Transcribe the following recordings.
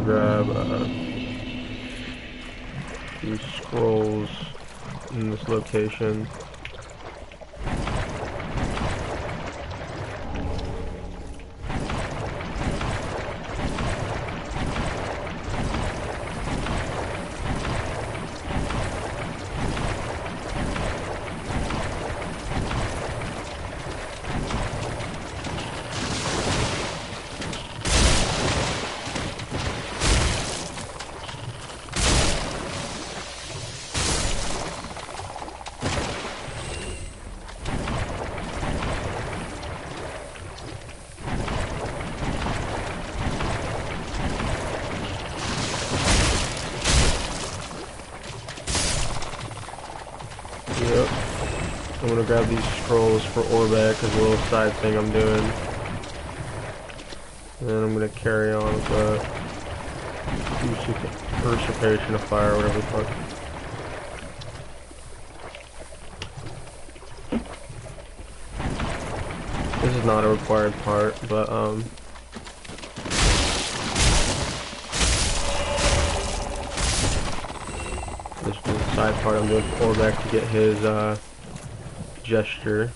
grab these scrolls in this location. Yep. I'm gonna grab these scrolls for Orbecks as a little side thing I'm doing. And then I'm gonna carry on with the usurpation of fire, whatever the fuck. This is not a required part, but this is the side part I'm doing for Orbecks to get his gesture.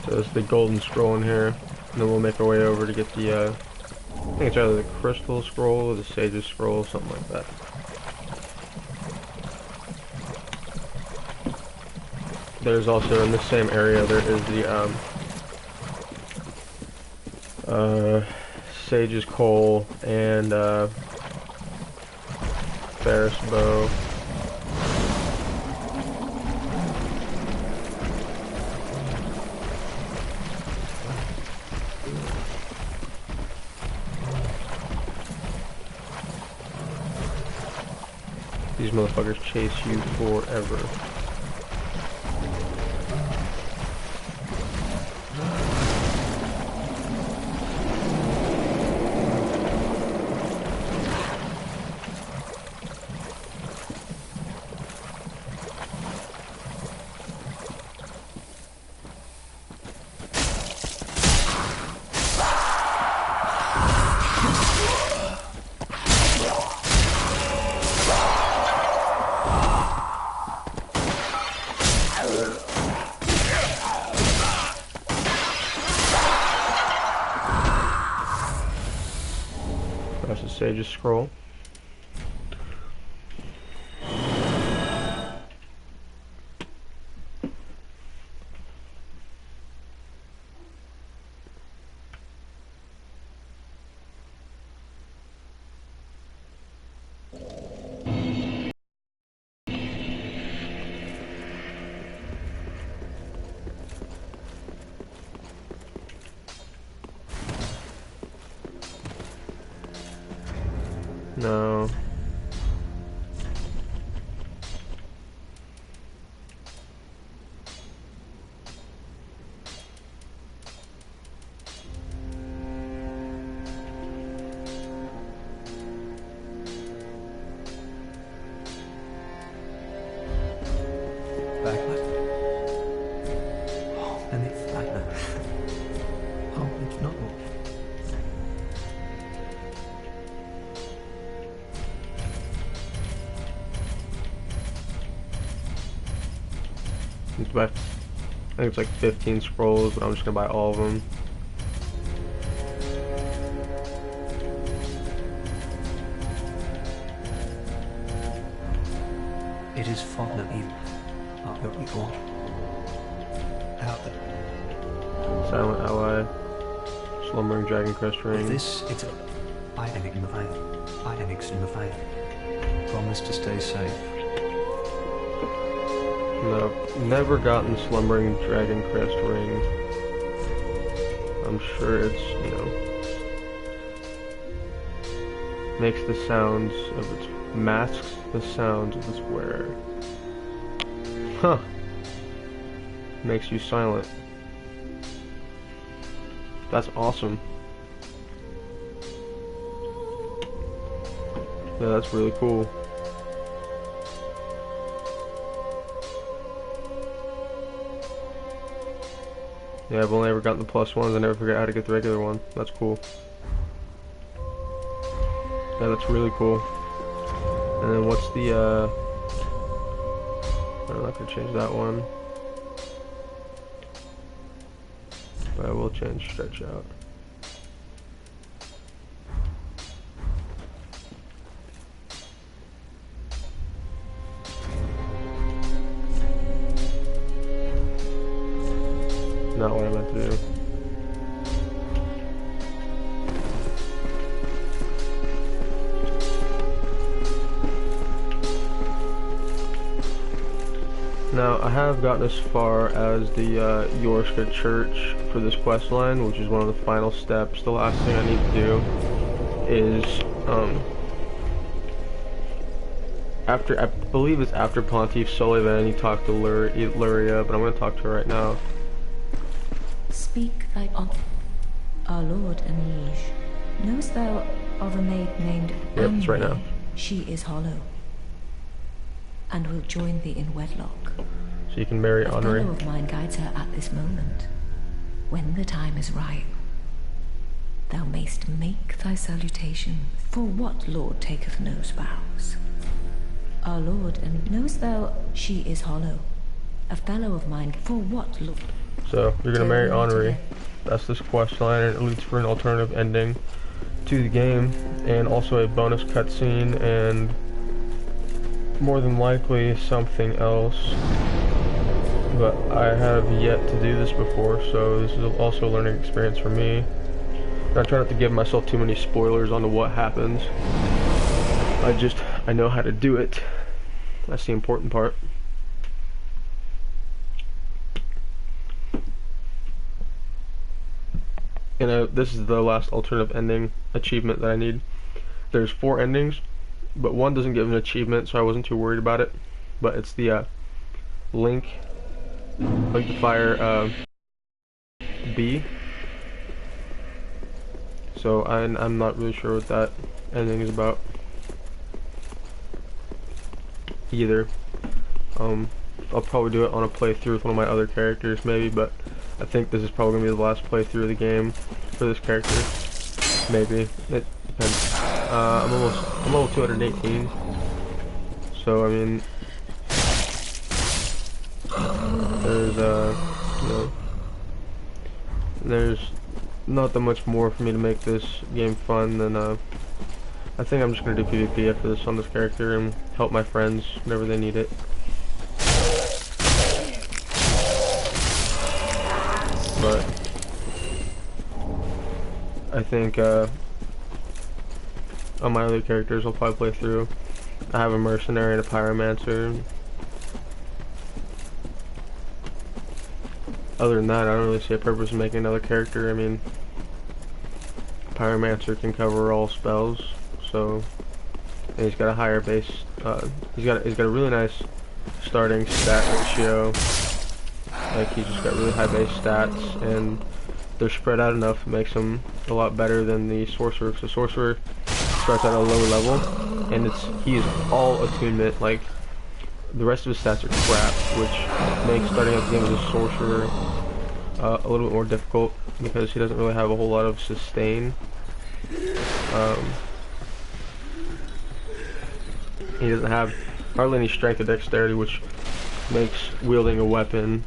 So it's the golden scroll in here, and then we'll make our way over to get the, I think it's either the crystal scroll or the sage's scroll, something like that. There's also, in the same area, there is the, sage's coal and, Ferris bow. These motherfuckers chase you forever. That's the sage's scroll. No. Backward. Oh, and it's flatter. Oh, it's not. It's by, I think it's like 15 scrolls, but I'm just gonna buy all of them. It is fond of you. Not your equal. Out there. Silent ally. Slumbering dragon crest ring. This, it's a Ionic in the veil. Ionics in the veil. Promise to stay safe. No, never gotten slumbering dragon crest ring. I'm sure it's, you know, makes the sounds of its, masks the sounds of its wearer. Huh. Makes you silent. That's awesome. Yeah, that's really cool. Yeah, I've only ever gotten the plus ones. I never forget how to get the regular one. That's cool. Yeah, that's really cool. And then what's the, I'm not gonna change that one. But I will change stretch out. Not what I meant to do. Now, I have gotten as far as the Yorkshire Church for this quest line, which is one of the final steps. The last thing I need to do is, after, I believe it's after Pontiff Sullivan, you talk to Luria, but I'm going to talk to her right now. Speak thy our lord Anige, knowest thou of a maid named Yep, it's right Anne? now. She is hollow, and will join thee in wedlock. So you can marry A Henri. fellow of mine guides her at this moment. When the time is ripe, thou mayst make thy salutation. For what lord taketh no spouse? Our lord, and knowest thou she is hollow? A fellow of mine, for what lord? So you're gonna marry Henri. That's this quest line, and it leads for an alternative ending to the game, and also a bonus cutscene, and more than likely something else. But I have yet to do this before, so this is also a learning experience for me. And I try not to give myself too many spoilers onto what happens. I know how to do it. That's the important part. And this is the last alternative ending achievement that I need. There's 4 endings, but one doesn't give an achievement, so I wasn't too worried about it. But it's the Link to Fire B. So I'm not really sure what that ending is about either. I'll probably do it on a playthrough with one of my other characters maybe, but I think this is probably gonna be the last playthrough of the game for this character. Maybe. It depends. I'm level 218. So I mean, there's you know, there's not that much more for me to make this game fun than I think I'm just gonna do PvP after this on this character and help my friends whenever they need it. But I think on my other characters I'll probably play through. I have a mercenary and a pyromancer. Other than that, I don't really see a purpose in making another character. I mean, pyromancer can cover all spells, so and he's got a higher base. He's got a really nice starting stat ratio. Like, he's just got really high base stats, and they're spread out enough to make him a lot better than the sorcerer. So sorcerer starts at a lower level, and he is all attunement. Like, the rest of his stats are crap, which makes starting out the game as a sorcerer a little bit more difficult because he doesn't really have a whole lot of sustain. He doesn't have hardly any strength or dexterity, which makes wielding a weapon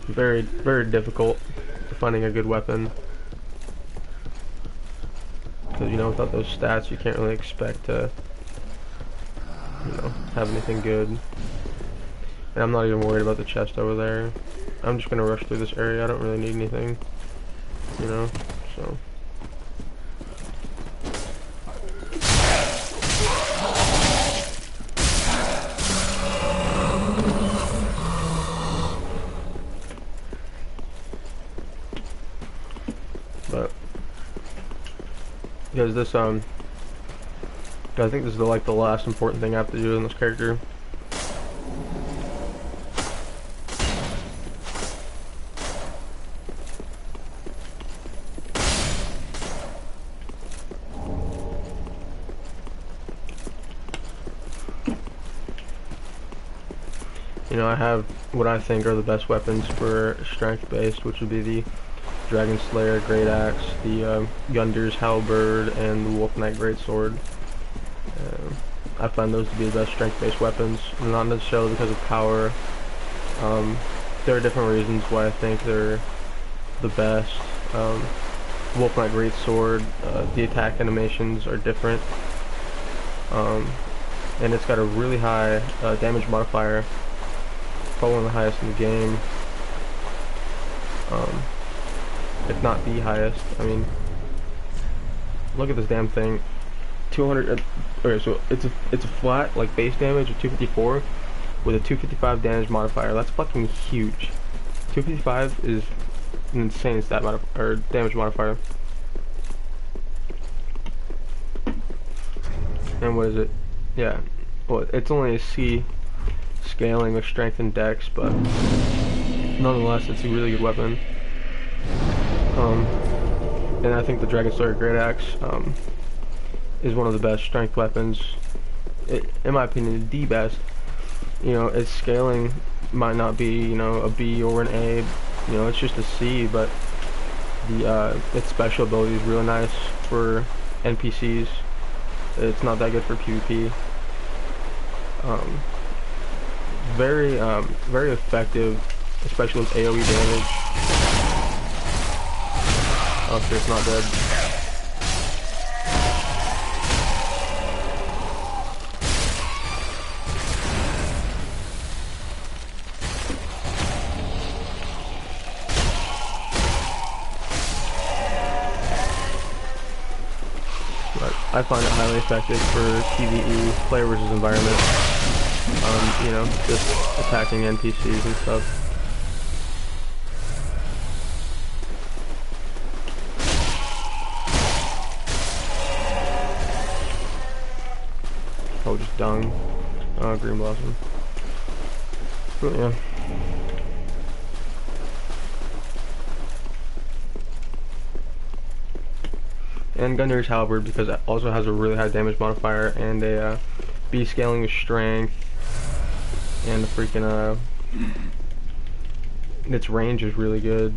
very, very difficult, finding a good weapon. Because, you know, without those stats, you can't really expect to, you know, have anything good. And I'm not even worried about the chest over there. I'm just gonna rush through this area. I don't really need anything, you know, so. because this I think this is the last important thing I have to do in this character. You know, I have what I think are the best weapons for strength-based, which would be the Dragon Slayer Great Axe, the Yunder's Halberd, and the Wolf Knight Greatsword. I find those to be the best strength-based weapons, not necessarily because of power. There are different reasons why I think they're the best. Wolf Knight Greatsword, the attack animations are different, and it's got a really high damage modifier, probably one of the highest in the game, if not the highest. I mean, look at this damn thing. 200. Okay, so it's a flat like base damage of 254 with a 255 damage modifier. That's fucking huge. 255 is an insane stat or damage modifier. And what is it? Yeah. Well, it's only a C scaling with strength and dex, but nonetheless, it's a really good weapon. And I think the Dragon Slayer Great Axe is one of the best strength weapons. In my opinion, the best. You know, its scaling might not be, you know, a B or an A. You know, it's just a C, but the its special ability is really nice for NPCs. It's not that good for PvP. Very effective, especially with AoE damage. Oh shit, it's not dead. But I find it highly effective for PvE, player versus environment. You know, just attacking NPCs and stuff. Oh, just dung. Oh, green blossom. But yeah. And Gunner's Halberd, because it also has a really high damage modifier and a B scaling with strength, and the freaking its range is really good.